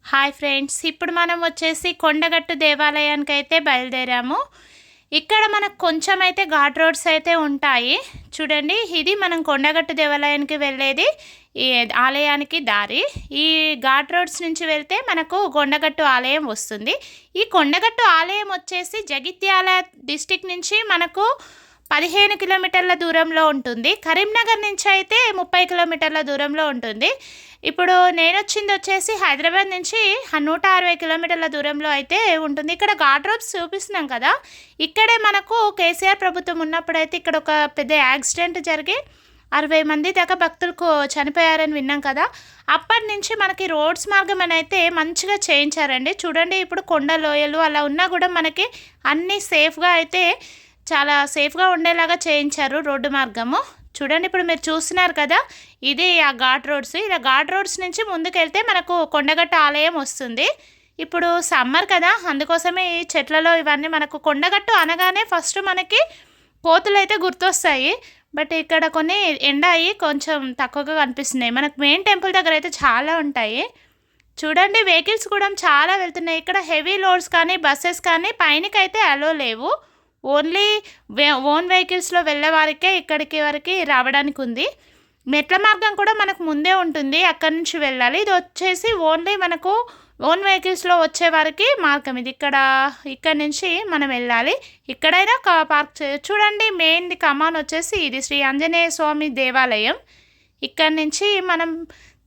Hi friends, ఇప్పుడు మనం వచ్చేసి కొండగట్టు దేవాలయానికి అయితే బయలుదేరాము. ఇక్కడ మనకు కొంచెం అయితే ఘాట్ రోడ్స్ అయితే ఉంటాయి. చూడండి, ఇది మనం కొండగట్టు దేవాలయానికి వెళ్ళేది ఈ ఆలయానికి దారి. ఈ ఘాట్ రోడ్స్ నుంచి వెళ్తే మనకు కొండగట్టు ఆలయం వస్తుంది. ఈ కొండగట్టు ఆలయం వచ్చేసి జగిత్యాల డిస్టిక్ నుంచి మనకు 15 కిలోమీటర్ల దూరంలో ఉంటుంది. కరీంనగర్ నుంచి అయితే 30 కిలోమీటర్ల దూరంలో ఉంటుంది. ఇప్పుడు నేను వచ్చింది వచ్చేసి హైదరాబాద్ నుంచి 160 కిలోమీటర్ల దూరంలో అయితే ఉంటుంది. ఇక్కడ ఘాట్ రోడ్స్ చూపిస్తున్నాం కదా, ఇక్కడే మనకు కేసీఆర్ ప్రభుత్వం ఉన్నప్పుడైతే ఇక్కడ ఒక పెద్ద యాక్సిడెంట్ జరిగి 60 మంది దాకా భక్తులకు చనిపోయారని విన్నాం కదా. అప్పటి నుంచి మనకి రోడ్స్ మార్గం అని అయితే మంచిగా చేయించారండి. చూడండి, ఇప్పుడు కొండ లోయలు అలా ఉన్నా కూడా మనకి అన్నీ సేఫ్గా అయితే చాలా సేఫ్గా ఉండేలాగా చేయించారు రోడ్డు మార్గము. చూడండి, ఇప్పుడు మీరు చూస్తున్నారు కదా, ఇది ఆ ఘాట్ రోడ్స్. ఇలా ఘాట్ రోడ్స్ నుంచి ముందుకెళ్తే మనకు కొండగట్టు ఆలయం వస్తుంది. ఇప్పుడు సమ్మర్ కదా, అందుకోసమే ఈ చెట్లలో ఇవన్నీ మనకు కొండగట్టు అనగానే ఫస్ట్ మనకి కోతులు అయితే గుర్తొస్తాయి. బట్ ఇక్కడ కొన్ని ఎండ అయ్యి కొంచెం తక్కువగా కనిపిస్తున్నాయి. మనకు మెయిన్ టెంపుల్ దగ్గర అయితే చాలా ఉంటాయి. చూడండి, వెహికల్స్ కూడా చాలా వెళ్తున్నాయి. ఇక్కడ హెవీ లోడ్స్ కానీ బస్సెస్ కానీ పైనకైతే అలో లేవు. ఓన్లీ ఓన్ వెహికల్స్లో వెళ్ళే వారికే ఇక్కడికి వరకు రావడానికి ఉంది. మెట్ల మార్గం కూడా మనకు ముందే ఉంటుంది, అక్కడి నుంచి వెళ్ళాలి. ఇది వచ్చేసి ఓన్లీ మనకు ఓన్ వెహికల్స్లో వచ్చే వారికి మార్గం ఇది. ఇక్కడ నుంచి మనం వెళ్ళాలి. ఇక్కడైనా పార్క్ చూడండి, మెయిన్ కమాన్ వచ్చేసి ఇది శ్రీ ఆంజనేయ స్వామి దేవాలయం. ఇక్కడ నుంచి మనం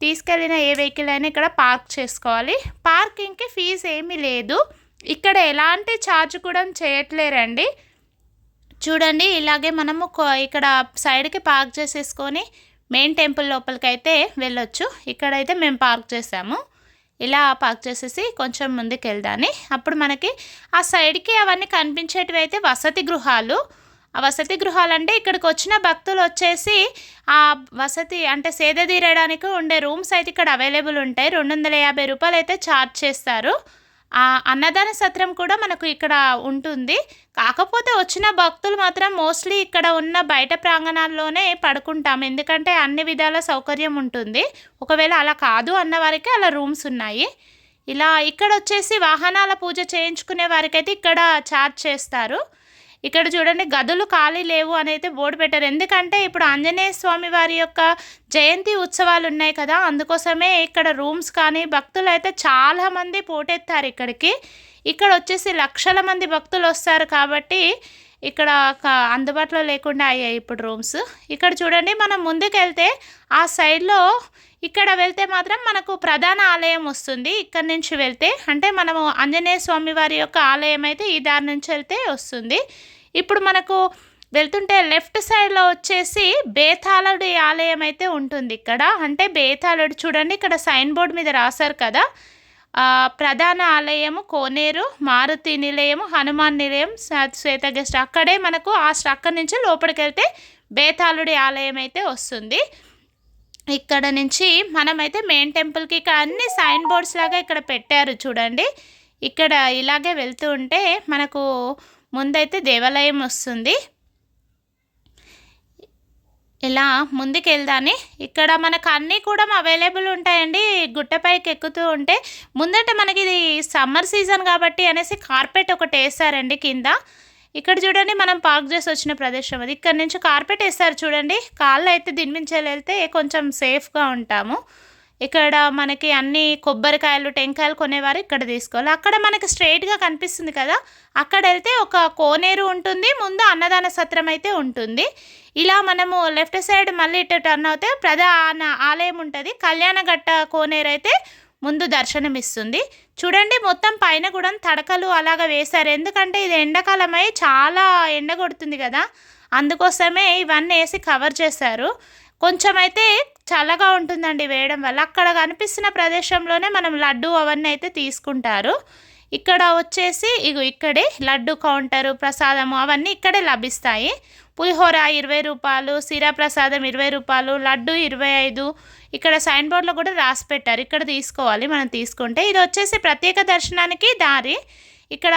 తీసుకెళ్ళిన ఏ వెహికల్ అయినా ఇక్కడ పార్క్ చేసుకోవాలి. పార్కింగ్కి ఫీజు ఏమీ లేదు. ఇక్కడ ఎలాంటి ఛార్జ్ కూడా చేయట్లేరండి. చూడండి, ఇలాగే మనము ఇక్కడ సైడ్కి పార్క్ చేసేసుకొని మెయిన్ టెంపుల్ లోపలికి అయితే వెళ్ళొచ్చు. ఇక్కడైతే మేము పార్క్ చేసాము. ఇలా పార్క్ చేసేసి కొంచెం ముందుకు వెళ్దాని అప్పుడు మనకి ఆ సైడ్కి అవన్నీ కనిపించేటివి అయితే వసతి గృహాలు. ఆ వసతి గృహాలు అంటే ఇక్కడికి వచ్చిన భక్తులు వచ్చేసి ఆ వసతి అంటే సేద తీరడానికి ఉండే రూమ్స్ అయితే ఇక్కడ అవైలబుల్ ఉంటాయి. 250 రూపాయలు అయితే ఛార్జ్ చేస్తారు. అన్నదాన సత్రం కూడా మనకు ఇక్కడ ఉంటుంది. కాకపోతే వచ్చిన భక్తులు మాత్రం మోస్ట్లీ ఇక్కడ ఉన్న బయట ప్రాంగణాల్లోనే పడుకుంటాం, ఎందుకంటే అన్ని విధాల సౌకర్యం ఉంటుంది. ఒకవేళ అలా కాదు అన్న వారికి అలా రూమ్స్ ఉన్నాయి. ఇలా ఇక్కడ వచ్చేసి వాహనాల పూజ చేయించుకునే వారికైతే ఇక్కడ ఛార్జ్ చేస్తారు. ఇక్కడ చూడండి, గదులు ఖాళీ లేవు అని అయితే బోర్డు పెట్టారు. ఎందుకంటే ఇప్పుడు ఆంజనేయ స్వామి వారి యొక్క జయంతి ఉత్సవాలు ఉన్నాయి కదా, అందుకోసమే ఇక్కడ రూమ్స్ కానీ భక్తులు అయితే చాలామంది పోటెత్తారు ఇక్కడికి. ఇక్కడ వచ్చేసి లక్షల మంది భక్తులు వస్తారు కాబట్టి ఇక్కడ అందుబాటులో లేకుండా అయ్యాయి ఇప్పుడు రూమ్స్. ఇక్కడ చూడండి, మనం ముందుకెళ్తే ఆ సైడ్లో ఇక్కడ వెళ్తే మాత్రం మనకు ప్రధాన ఆలయం వస్తుంది. ఇక్కడ నుంచి వెళ్తే అంటే మనము ఆంజనేయ స్వామి వారి యొక్క ఆలయం అయితే ఈ దారి నుంచి వెళ్తే వస్తుంది. ఇప్పుడు మనకు వెళ్తుంటే లెఫ్ట్ సైడ్లో వచ్చేసి బేతాళుడి ఆలయం అయితే ఉంటుంది. ఇక్కడ అంటే బేతాళుడు చూడండి, ఇక్కడ సైన్ బోర్డు మీద రాశారు కదా, ప్రధాన ఆలయము కోనేరు, మారుతి నిలయము, హనుమాన్ నిలయం, శ్వేత గెస్ట్. అక్కడే మనకు అక్కడి నుంచి లోపలికి వెళ్తే బేతాళుడి ఆలయం అయితే వస్తుంది. ఇక్కడ నుంచి మనమైతే మెయిన్ టెంపుల్కి ఇక్కడ అన్ని సైన్ బోర్డ్స్ లాగా ఇక్కడ పెట్టారు చూడండి. ఇక్కడ ఇలాగే వెళ్తూ ఉంటే మనకు ముందైతే దేవాలయం వస్తుంది. ఇలా ముందుకు వెళ్దాని ఇక్కడ మనకు అన్నీ కూడా అవైలబుల్ ఉంటాయండి. గుట్టపైకి ఎక్కుతూ ఉంటే ముందట మనకి ఇది సమ్మర్ సీజన్ కాబట్టి అనేసి కార్పెట్ ఒకటి వేసారండి కింద. ఇక్కడ చూడండి, మనం పార్క్ చేసి వచ్చిన ప్రదేశం అది. ఇక్కడ నుంచి కార్పెట్ వేస్తారు చూడండి, కాళ్ళు అయితే దీని నుంచి వెళ్తే కొంచెం సేఫ్గా ఉంటాము. ఇక్కడ మనకి అన్ని కొబ్బరికాయలు టెంకాయలు కొనేవారు ఇక్కడ తీసుకోవాలి. అక్కడ మనకి స్ట్రైట్గా కనిపిస్తుంది కదా, అక్కడ వెళ్తే ఒక కోనేరు ఉంటుంది, ముందు అన్నదాన సత్రం అయితే ఉంటుంది. ఇలా మనము లెఫ్ట్ సైడ్ మళ్ళీ ఇటు టర్న్ అవుతే ప్రధాన ఆలయం ఉంటుంది. కళ్యాణగట్ట కోనేరు అయితే ముందు దర్శనం ఇస్తుంది. చూడండి, మొత్తం పైన కూడా తడకలు అలాగా వేశారు. ఎందుకంటే ఇది ఎండాకాలమై చాలా ఎండ కొడుతుంది కదా, అందుకోసమే ఇవన్నీ వేసి కవర్ చేశారు. కొంచెం అయితే చల్లగా ఉంటుందండి వేయడం వల్ల. అక్కడ కనిపిస్తున్న ప్రదేశంలోనే మనం లడ్డు అవన్నీ అయితే తీసుకుంటారు. ఇక్కడ వచ్చేసి ఇక్కడే లడ్డు కౌంటరు, ప్రసాదము అవన్నీ ఇక్కడే లభిస్తాయి. పులిహోర 20 రూపాయలు, సిరా ప్రసాదం 20 రూపాయలు, లడ్డు 25. ఇక్కడ సైన్ బోర్డులో కూడా రాసి పెట్టారు, ఇక్కడ తీసుకోవాలి మనం తీసుకుంటే. ఇది వచ్చేసి ప్రత్యేక దర్శనానికి దారి. ఇక్కడ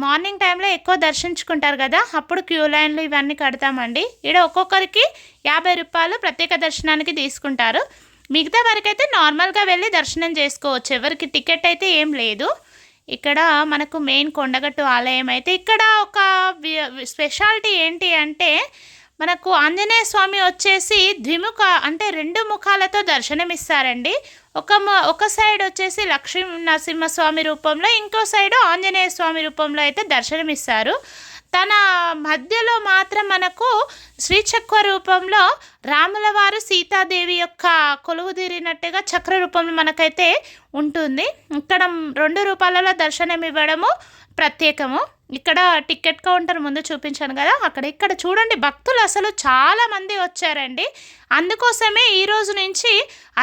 మార్నింగ్ టైంలో ఎక్కువ దర్శించుకుంటారు కదా, అప్పుడు క్యూ లైన్లు ఇవన్నీ కడతామండి. ఇక్కడ ఒక్కొక్కరికి 50 రూపాయలు ప్రత్యేక దర్శనానికి తీసుకుంటారు. మిగతా వరకైతే నార్మల్గా వెళ్ళి దర్శనం చేసుకోవచ్చు, ఎవరికి టికెట్ అయితే ఏం లేదు. ఇక్కడ మనకు మెయిన్ కొండగట్టు ఆలయం అయితే ఇక్కడ ఒక స్పెషాలిటీ ఏంటి అంటే మనకు ఆంజనేయ స్వామి వచ్చేసి ద్విముఖ అంటే 2 ముఖాలతో దర్శనమిస్తారండి. ఒక సైడ్ వచ్చేసి లక్ష్మీ నరసింహస్వామి రూపంలో, ఇంకో సైడు ఆంజనేయ స్వామి రూపంలో అయితే దర్శనమిస్తారు. తన మధ్యలో మాత్రం మనకు శ్రీచక్ర రూపంలో రాముల వారు సీతాదేవి యొక్క కొలువు తీరినట్టుగా చక్ర రూపంలో మనకైతే ఉంటుంది. ఇక్కడ 2 రూపాలలో దర్శనం ఇవ్వడము ప్రత్యేకము. ఇక్కడ టికెట్ కౌంటర్ ముందు చూపించాను కదా, ఇక్కడ చూడండి భక్తులు అసలు చాలామంది వచ్చారండి. అందుకోసమే ఈరోజు నుంచి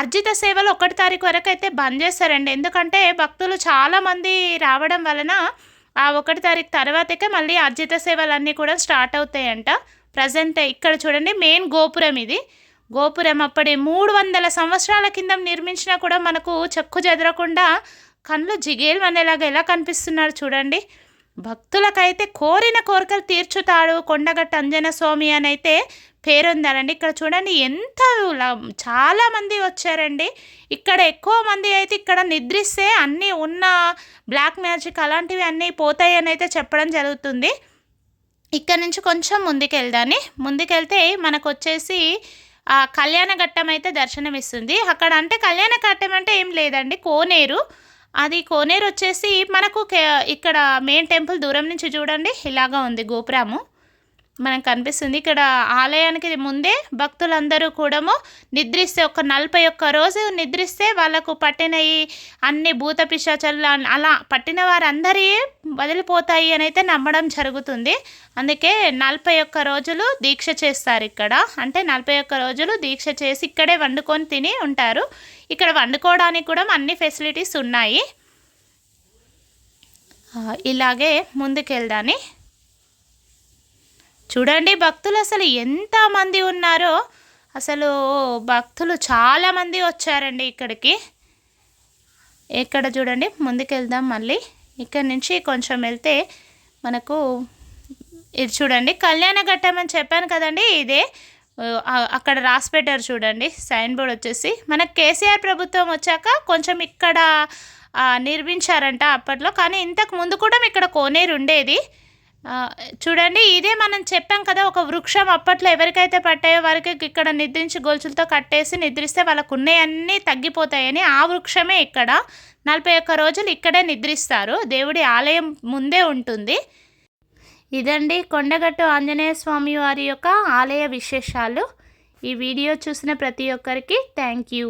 అర్జిత సేవలు 1 తారీఖు వరకు అయితే బంద్ చేస్తారండి. ఎందుకంటే భక్తులు చాలామంది రావడం వలన ఆ 1 తారీఖు తర్వాతకే మళ్ళీ అర్జిత సేవలు అన్నీ కూడా స్టార్ట్ అవుతాయంట. ప్రజెంట్ ఇక్కడ చూడండి మెయిన్ గోపురం ఇది. గోపురం అప్పటి 300 సంవత్సరాల కింద నిర్మించినా కూడా మనకు చెక్కు చెదరకుండా కళ్ళు జిగేలు అనేలాగా ఎలా కనిపిస్తున్నారు చూడండి. భక్తులకైతే కోరిన కోరికలు తీర్చుతాడు కొండగట్టు అంజన స్వామి అని అయితే పేరుందారండి. ఇక్కడ చూడండి ఎంత చాలామంది వచ్చారండి. ఇక్కడ ఎక్కువ మంది అయితే ఇక్కడ నిద్రిస్తే అన్నీ ఉన్న బ్లాక్ మ్యాజిక్ అలాంటివి అన్నీ పోతాయి అని అయితే చెప్పడం జరుగుతుంది. ఇక్కడ నుంచి కొంచెం ముందుకెళ్తే మనకు వచ్చేసి కళ్యాణ ఘట్టం అయితే దర్శనం ఇస్తుంది. అక్కడ అంటే కళ్యాణ ఘట్టం అంటే ఏం లేదండి, కోనేరు. అది కోనేరు వచ్చేసి మనకు ఇక్కడ మెయిన్ టెంపుల్ దూరం నుంచి చూడండి ఇలాగా ఉంది గోపురము మనకు కనిపిస్తుంది. ఇక్కడ ఆలయానికి ముందే భక్తులందరూ కూడా నిద్రిస్తే 41 రోజు నిద్రిస్తే వాళ్ళకు పట్టిన అన్ని భూత పిశాచాలు అలా పట్టిన వారందరి వదిలిపోతాయి అని అయితే నమ్మడం జరుగుతుంది. అందుకే 41 రోజులు దీక్ష చేస్తారు ఇక్కడ. అంటే 41 రోజులు దీక్ష చేసి ఇక్కడే వండుకొని తిని ఉంటారు. ఇక్కడ వండుకోవడానికి కూడా అన్ని ఫెసిలిటీస్ ఉన్నాయి. ఇలాగే ముందుకెళ్దాని చూడండి భక్తులు అసలు ఎంతమంది ఉన్నారో, అసలు భక్తులు చాలామంది వచ్చారండి ఇక్కడికి. ఇక్కడ చూడండి ముందుకెళ్దాం మళ్ళీ. ఇక్కడ నుంచి కొంచెం వెళ్తే మనకు ఇది చూడండి కళ్యాణ ఘట్టం అని చెప్పాను కదండి, ఇదే అక్కడ రాసి పెట్టారు చూడండి సైన్ బోర్డ్ వచ్చేసి. మనకు కేసీఆర్ ప్రభుత్వం వచ్చాక కొంచెం ఇక్కడ నిర్మించారంట అప్పట్లో, కానీ ఇంతకు ముందు కూడా ఇక్కడ కోనేరు ఉండేది. చూడండి ఇదే మనం చెప్పాం కదా ఒక వృక్షం అప్పట్లో ఎవరికైతే పట్టాయో వారికి ఇక్కడ నిద్రించి గొలుసులతో కట్టేసి నిద్రిస్తే వాళ్ళకు ఉన్నాయన్నీ తగ్గిపోతాయని ఆ వృక్షమే ఇక్కడ 41 రోజులు ఇక్కడే నిద్రిస్తారు. దేవుడి ఆలయం ముందే ఉంటుంది. ఇదండి కొండగట్టు ఆంజనేయ స్వామి వారి యొక్క ఆలయ విశేషాలు. ఈ వీడియో చూసిన ప్రతి ఒక్కరికి థ్యాంక్ యూ.